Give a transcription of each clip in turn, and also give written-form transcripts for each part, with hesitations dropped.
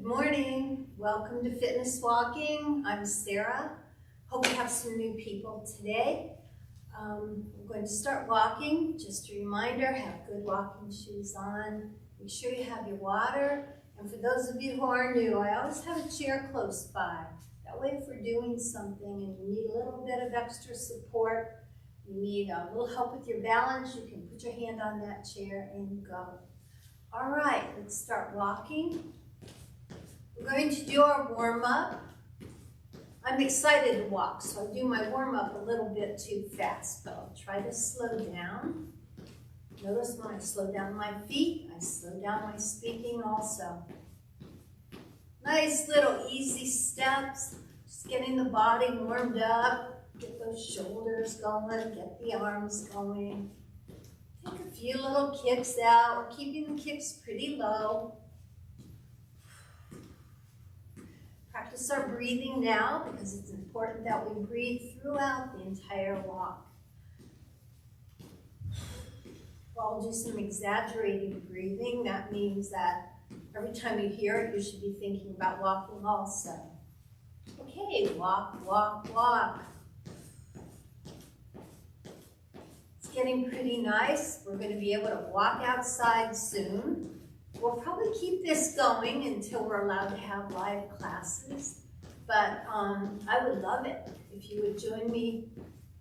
Good morning. Welcome to Fitness Walking. I'm Sarah. Hope we have some new people today. We're going to start walking. Just a reminder, have good walking shoes on. Make sure you have your water. And for those of you who are new, I always have a chair close by. That way if we're doing something and you need a little bit of extra support, you need a little help with your balance, you can put your hand on that chair and go. All right, let's start walking. We're going to do our warm-up. I'm excited to walk, so I do my warm-up a little bit too fast, but I'll try to slow down. Notice when I slow down my feet, I slow down my speaking also. Nice little easy steps, just getting the body warmed up, get those shoulders going, get the arms going. Take a few little kicks out. We're keeping the kicks pretty low. Practice our breathing now because it's important that we breathe throughout the entire walk. I'll do some exaggerated breathing. That means that every time you hear it, you should be thinking about walking also. Okay, walk, walk, walk. It's getting pretty nice. We're going to be able to walk outside soon. We'll probably keep this going until we're allowed to have live classes, but I would love it if you would join me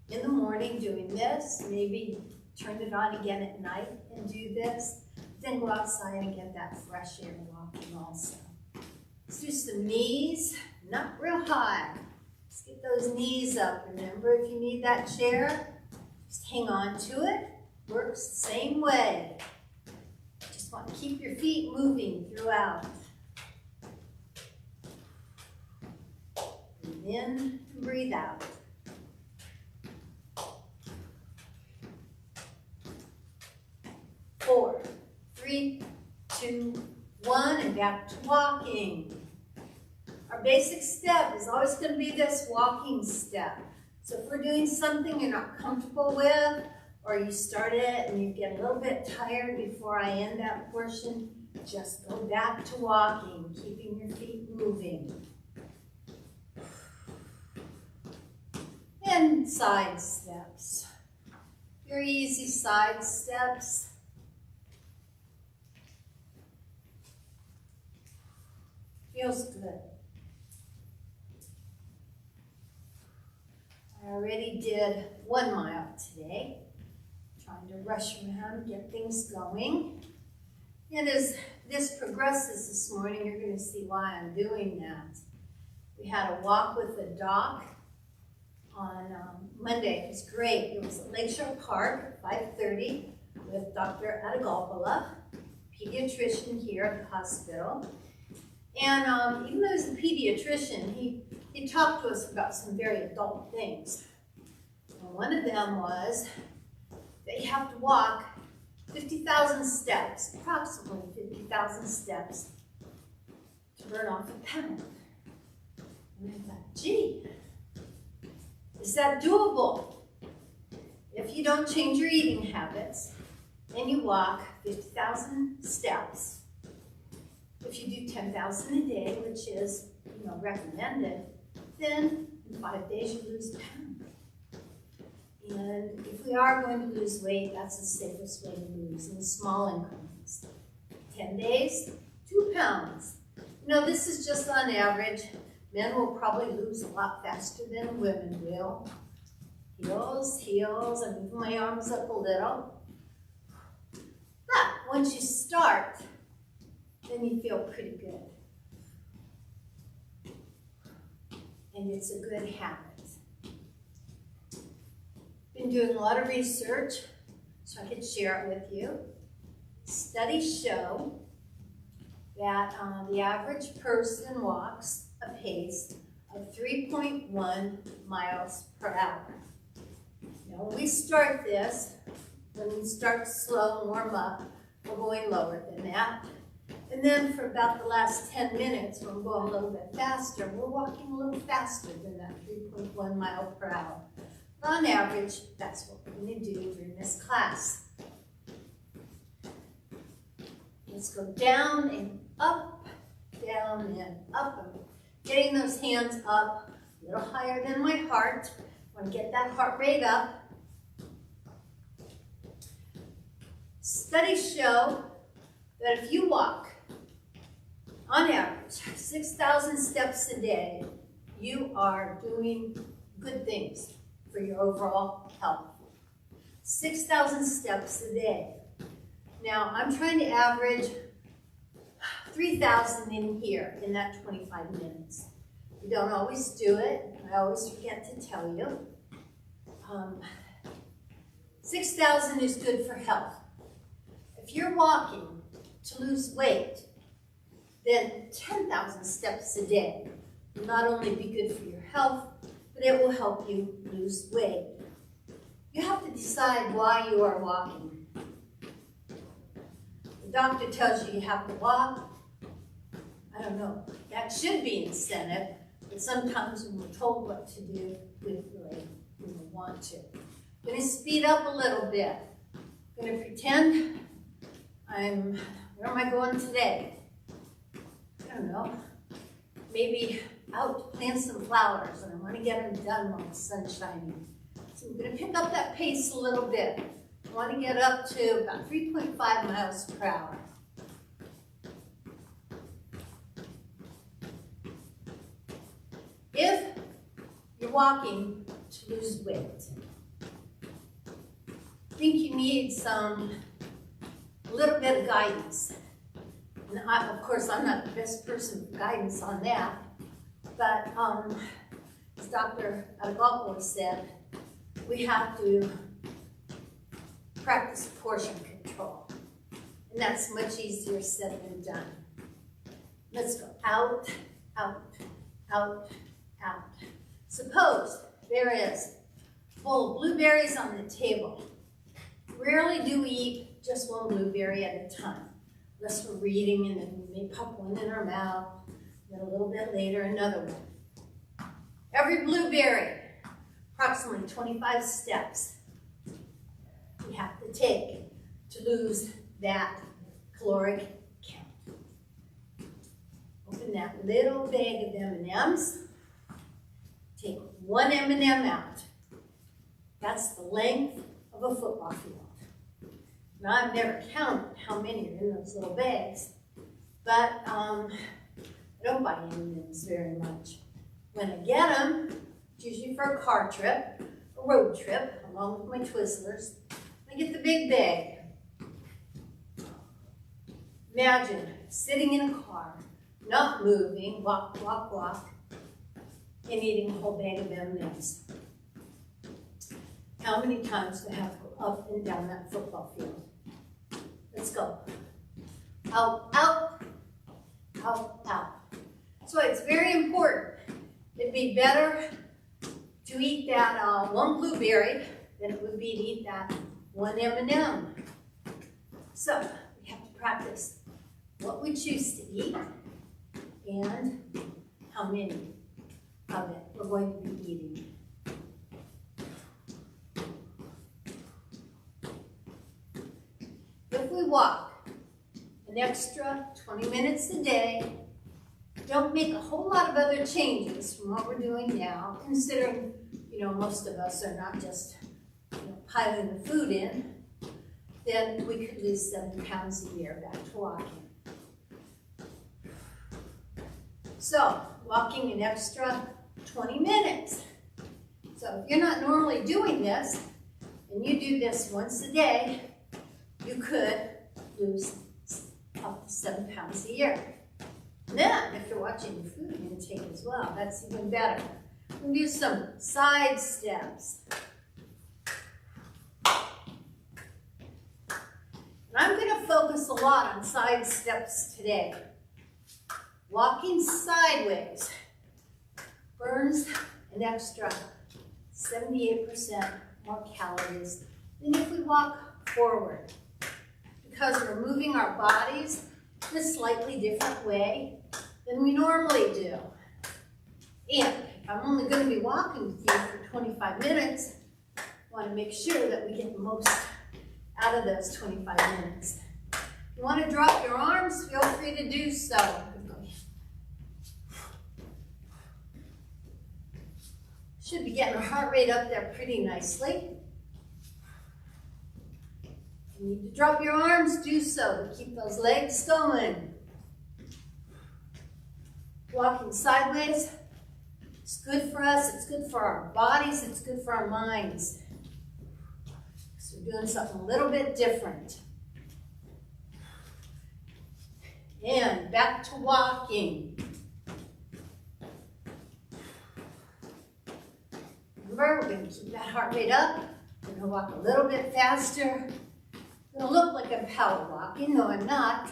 in the morning doing this, maybe turn it on again at night and do this, then go outside and get that fresh air walking also. Let's do some knees, not real high. Let's get those knees up. Remember, if you need that chair, just hang on to it. Works the same way. Want to keep your feet moving throughout. Breathe in and breathe out. Four, three, two, one, and back to walking. Our basic step is always going to be this walking step. So if we're doing something you're not comfortable with, or you start it and you get a little bit tired before I end that portion, just go back to walking, keeping your feet moving. And side steps. Very easy side steps. Feels good. I already did 1 mile today. Trying to rush around, get things going. And as this progresses this morning, you're going to see why I'm doing that. We had a walk with the doc on Monday. It was great. It was at Lakeshore Park at 5:30 with Dr. Adagopala, pediatrician here at the hospital. And even though he's a pediatrician, he talked to us about some very adult things. And one of them was that you have to walk 50,000 steps, approximately 50,000 steps, to burn off a pound. And I thought, gee, is that doable? If you don't change your eating habits and you walk 50,000 steps, if you do 10,000 a day, which is recommended, then in 5 days you lose a pound. And if we are going to lose weight, that's the safest way to lose in small increments. 10 days, 2 pounds. This is just on average. Men will probably lose a lot faster than women will. Heels, heels, I'm moving my arms up a little. But once you start, then you feel pretty good. And it's a good habit. Been doing a lot of research so I could share it with you. Studies show that the average person walks a pace of 3.1 miles per hour. Now when we start this, when we start slow and warm up, we're going lower than that. And then for about the last 10 minutes, when we're going a little bit faster, we're walking a little faster than that 3.1 mile per hour. On average, that's what we're going to do during this class. Let's go down and up, down and up. I'm getting those hands up a little higher than my heart. I want to get that heart rate up. Studies show that if you walk, on average, 6,000 steps a day, you are doing good things for your overall health. 6,000 steps a day. Now, I'm trying to average 3,000 in here in that 25 minutes. We don't always do it. I always forget to tell you. 6,000 is good for health. If you're walking to lose weight, then 10,000 steps a day will not only be good for your health, but it will help you lose weight. You have to decide why you are walking. The doctor tells you you have to walk. I don't know, that should be incentive, but sometimes when we're told what to do, we really want to. I'm going to speed up a little bit. I'm going to pretend where am I going today? I don't know, maybe out to plant some flowers, and I want to get them done while the sun's shining. So I'm going to pick up that pace a little bit. I want to get up to about 3.5 miles per hour. If you're walking to lose weight, I think you need a little bit of guidance. And of course, I'm not the best person for guidance on that, but as Dr. Adagopoulos said, we have to practice portion control. And that's much easier said than done. Let's go out, out, out, out. Suppose there is a bowl of blueberries on the table. Rarely do we eat just one blueberry at a time. Unless we're reading and then we may pop one in our mouth, then a little bit later another one. Every blueberry, approximately 25 steps we have to take to lose that caloric count. Open that little bag of M&Ms. Take one M&M out. That's the length of a football field. Now, I've never counted how many are in those little bags, but I don't buy M&Ms very much. When I get them, it's usually for a car trip, a road trip, along with my Twizzlers. I get the big bag. Imagine sitting in a car, not moving, walk, walk, walk, and eating a whole bag of M&Ms. How many times do I have to go up and down that football field? Let's go. Out, out, out, out. So it's very important. It'd be better to eat that one blueberry than it would be to eat that one M&M. So we have to practice what we choose to eat and how many of it we're going to be eating. If we walk an extra 20 minutes a day, don't make a whole lot of other changes from what we're doing now, considering, most of us are not just, piling the food in, then we could lose 7 pounds a year back to walking. So, walking an extra 20 minutes. So if you're not normally doing this, and you do this once a day, you could lose up to 7 pounds a year. Then, if you're watching your food intake as well, that's even better. We'll do some side steps. And I'm going to focus a lot on side steps today. Walking sideways burns an extra 78% more calories than if we walk forward, because we're moving our bodies in a slightly different way than we normally do. And if I'm only going to be walking with you for 25 minutes, I want to make sure that we get the most out of those 25 minutes. If you want to drop your arms, feel free to do so. Should be getting our heart rate up there pretty nicely. If you need to drop your arms, do so, but keep those legs going. Walking sideways, it's good for us, it's good for our bodies, it's good for our minds. So we're doing something a little bit different. And back to walking. Remember, we're going to keep that heart rate up. We're going to walk a little bit faster. It's going to look like I'm power walking. No, I'm not.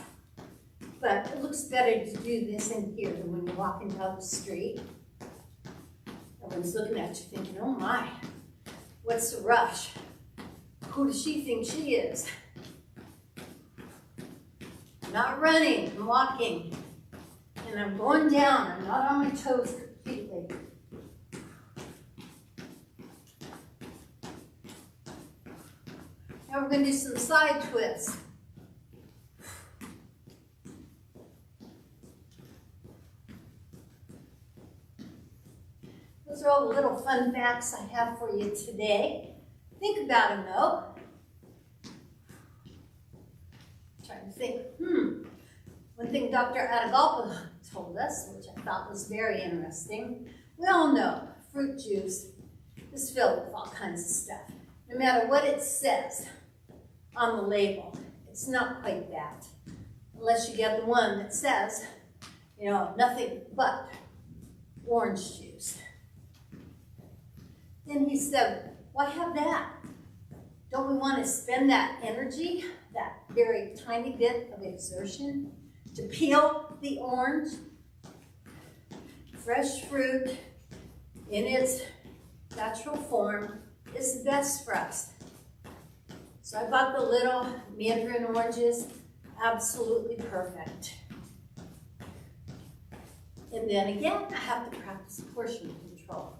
But it looks better to do this in here than when you're walking down the street. Everyone's looking at you thinking, oh my, what's the rush? Who does she think she is? I'm not running, I'm walking. And I'm going down, I'm not on my toes completely. Now we're going to do some side twists. Those are all the little fun facts I have for you today. Think about them though. Trying to think, one thing Dr. Atagalpa told us, which I thought was very interesting, we all know fruit juice is filled with all kinds of stuff. No matter what it says on the label, it's not quite that. Unless you get the one that says, you know, nothing but orange juice. Then he said, why have that? Don't we want to spend that energy, that very tiny bit of exertion, to peel the orange? Fresh fruit in its natural form is the best for us. So I bought the little mandarin oranges, absolutely perfect. And then again, I have to practice portion control.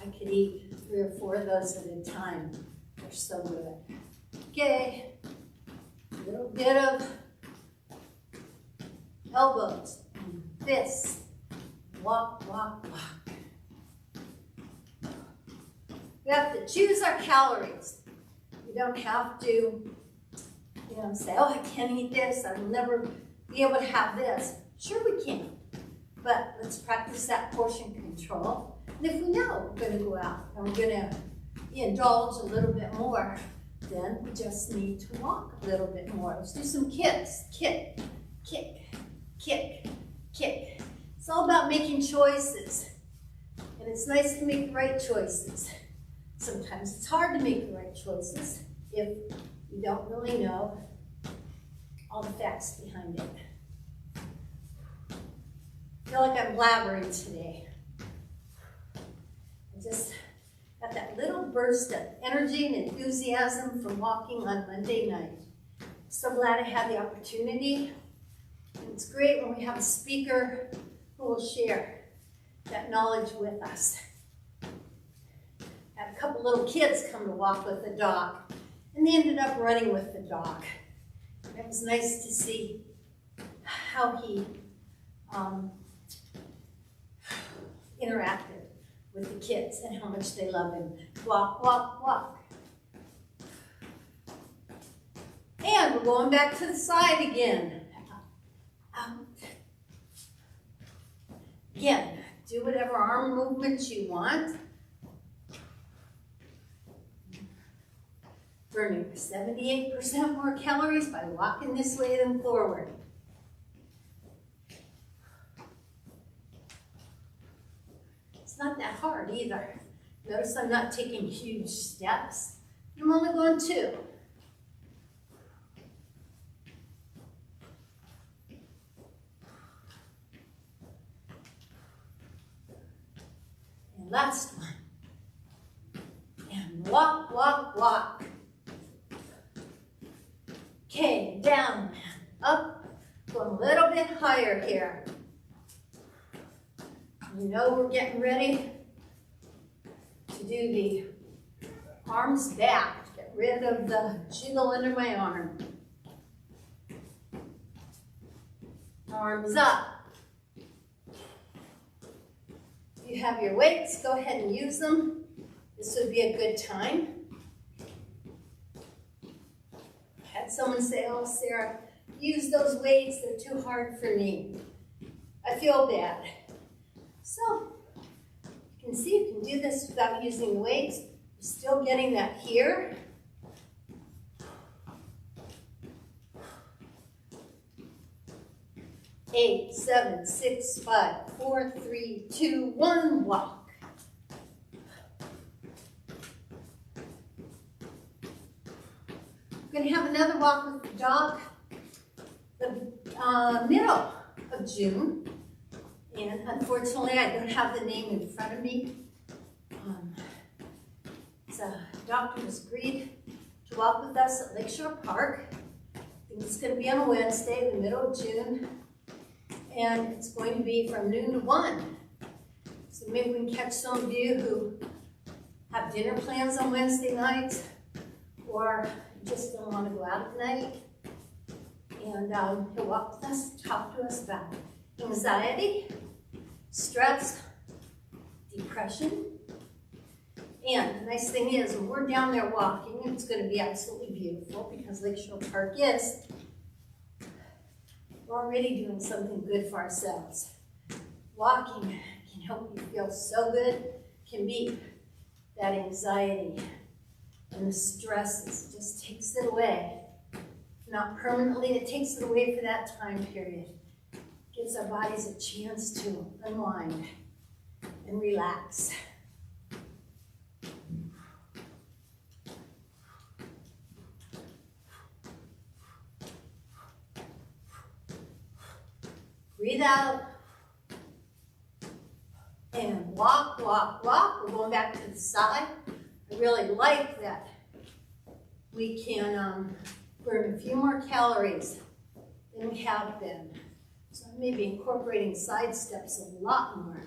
I could eat 3 or 4 of those at a time. They're so good. Okay, a little bit of elbows and fists. Walk, walk, walk. We have to choose our calories. We don't have to, say, oh, I can't eat this. I will never be able to have this. Sure we can, but let's practice that portion control. And if we know we're going to go out and we're going to indulge a little bit more, then we just need to walk a little bit more. Let's do some kicks. Kick, kick, kick, kick. It's all about making choices. And it's nice to make the right choices. Sometimes it's hard to make the right choices if you don't really know all the facts behind it. I feel like I'm blabbering today. I just got that little burst of energy and enthusiasm from walking on Monday night. So glad I had the opportunity. And it's great when we have a speaker who will share that knowledge with us. I had a couple little kids come to walk with the dog, and they ended up running with the dog. And it was nice to see how he interacted with the kids and how much they love him. Walk, walk, walk. And we're going back to the side again. Again, do whatever arm movements you want. Burning 78% more calories by walking this way than forward. It's not that hard either. Notice I'm not taking huge steps. I'm only going 2. And last one. And walk, walk, walk. Okay, down, up, going a little bit higher here. You know we're getting ready to do the arms back. Get rid of the jiggle under my arm. Arms up. you have your weights, go ahead and use them. This would be a good time. I had someone say, oh, Sarah, use those weights, they're too hard for me. I feel bad. So, you can see you can do this without using weights. You're still getting that here. Eight, 7, 6, 5, 4, 3, 2, 1, walk. We're going to have another walk with the dog the middle of June. And unfortunately, I don't have the name in front of me. The doctor has agreed to walk with us at Lakeshore Park. I think it's going to be on a Wednesday, the middle of June. And it's going to be from noon to 1. So maybe we can catch some of you who have dinner plans on Wednesday nights or just don't want to go out at night. And he'll walk with us, talk to us about anxiety, stress, depression. And the nice thing is, when we're down there walking, it's going to be absolutely beautiful because Lakeshore Park is. We're already doing something good for ourselves. Walking can help you feel so good, can beat that anxiety and the stresses. It just takes it away. Not permanently, it takes it away for that time period. Gives our bodies a chance to unwind and relax. Breathe out. And walk, walk, walk. We're going back to the side. I really like that we can burn a few more calories than we have been. So I may be incorporating side steps a lot more.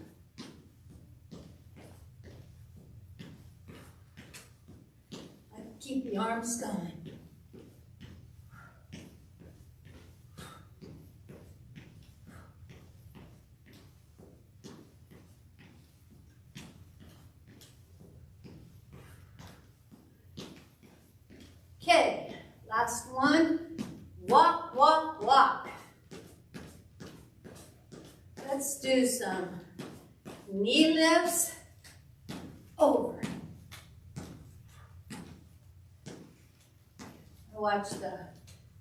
I keep the arms going. Okay, last one. Walk, walk, walk. Let's do some knee lifts over. I watched the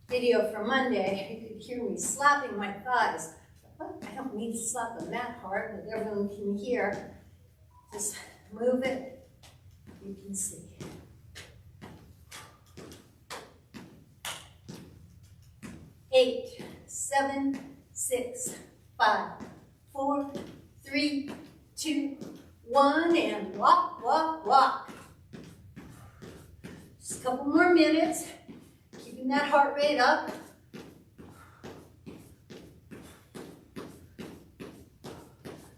video from Monday. You could hear me slapping my thighs. I don't need to slap them that hard, but everyone can hear. Just move it. You can see. Eight, 7, 6, 5, 4, 3, 2, 1, and walk, walk, walk. Just a couple more minutes, keeping that heart rate up.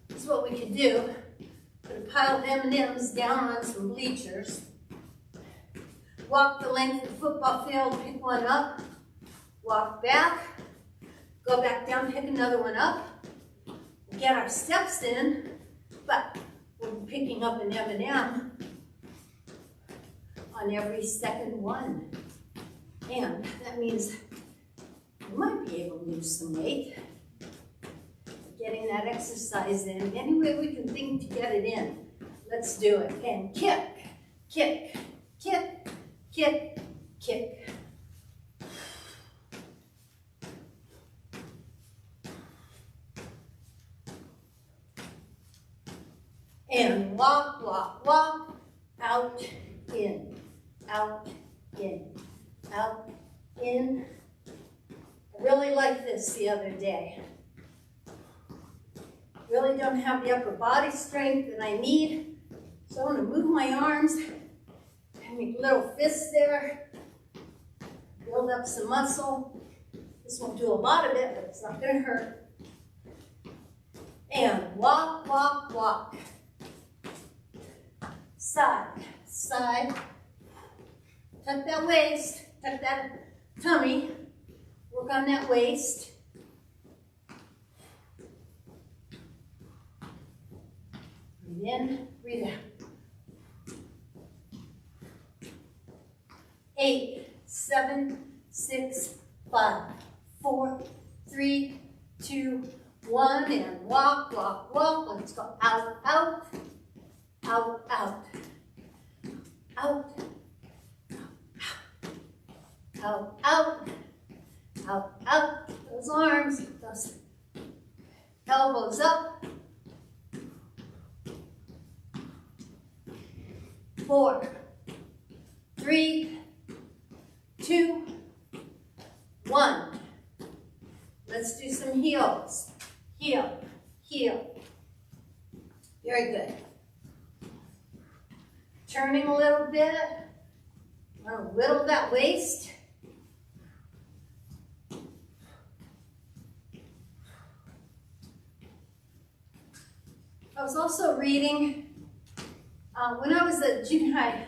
This is what we could do. Put a pile of M&Ms down on some bleachers. Walk the length of the football field, pick one up. Walk back, go back down, pick another one up. We'll get our steps in, but we're picking up an M&M on every second one. And that means you might be able to lose some weight. Getting that exercise in any way we can think to get it in. Let's do it. And kick, kick, kick, kick, kick. And walk, walk, walk, out, in, out, in, out, in. I really liked this the other day. Really don't have the upper body strength that I need. So I'm going to move my arms and make little fists there. Build up some muscle. This won't do a lot of it, but it's not going to hurt. And walk, walk, walk. Side, side. Tuck that waist, tuck that tummy. Work on that waist. Breathe in, breathe out. 8, 7, 6, 5, 4, 3, 2, 1, and walk, walk, walk. Let's go out, out, out, out, out, out, out, out, out. Those arms, those elbows up. 4, 3, 2, 1. Let's do some heels. Heel, heel. Very good. Turning a little bit. I'm going to whittle that waist. I was also reading, when I was a junior high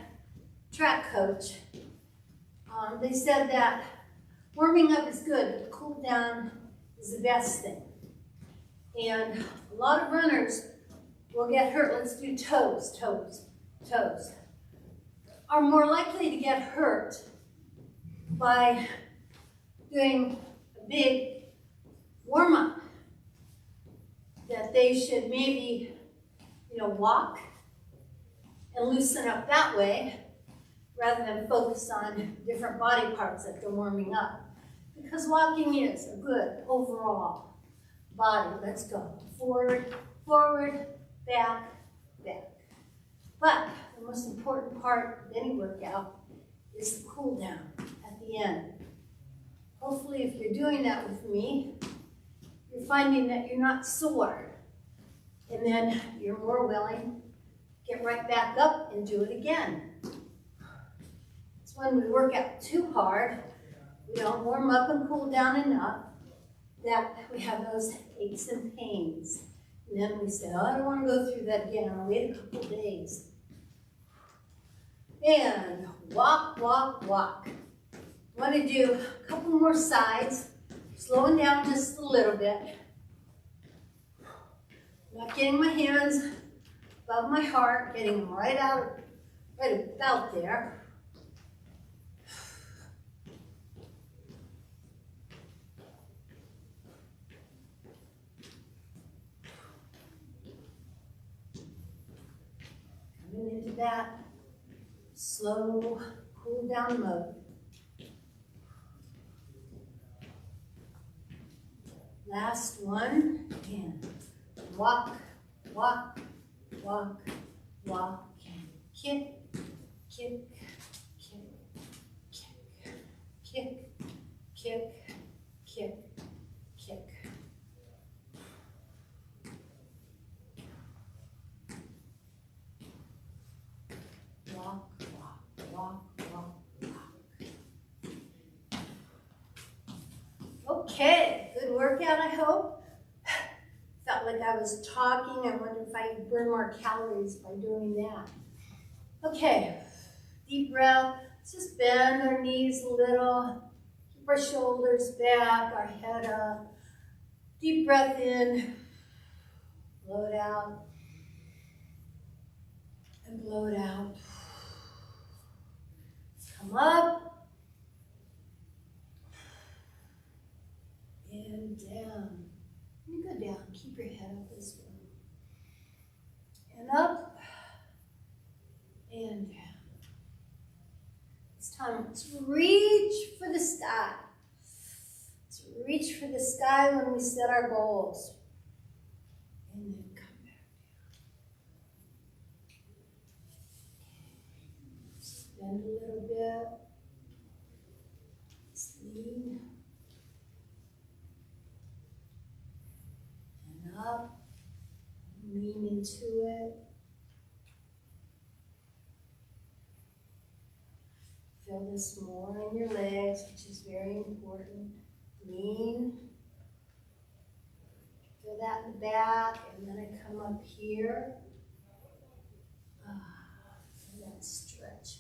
track coach, they said that warming up is good, but cool down is the best thing. And a lot of runners will get hurt. Let's do toes, toes, toes. Are more likely to get hurt by doing a big warm-up. That they should maybe, walk and loosen up that way rather than focus on different body parts that they're warming up. Because walking is a good overall body. Let's go. Forward, forward, back, back. But the most important part of any workout is the cool down at the end. Hopefully, if you're doing that with me, you're finding that you're not sore. And then you're more willing to get right back up and do it again. It's when we work out too hard, we don't warm up and cool down enough, that we have those aches and pains. And then we say, oh, I don't want to go through that again. I'll wait a couple days. And walk, walk, walk. I want to do a couple more sides, slowing down just a little bit. Not getting my hands above my heart, getting them right about there. Coming into that slow, cool down mode. Last one, and walk, walk, walk, walk, and kick, kick, kick, kick, kick, kick, kick, kick. Walk, walk, walk, walk, walk. Okay, good workout, I hope. Felt like I was talking. I wonder if I burn more calories by doing that. Okay, deep breath. Let's just bend our knees a little. Keep our shoulders back, our head up. Deep breath in. Blow it out. And blow it out. Come up. And down. You go down, keep your head up as well. And up, and down. It's time to reach for the sky. To reach for the sky when we set our goals. And then come back down. Just bend a little bit. Just lean. Up, lean into it. Feel this more in your legs, which is very important. Lean. Feel that in the back, and then I come up here. Feel that stretch.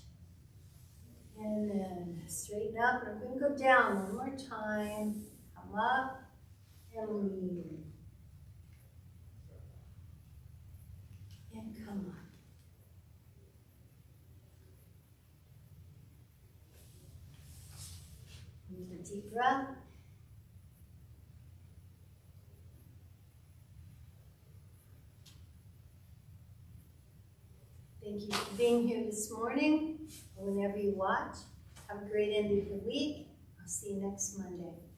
And then straighten up, and I'm going to go down one more time. Come up and lean. And Come on. Another deep breath. Thank you for being here this morning, or whenever you watch. Have a great end of the week. I'll see you next Monday.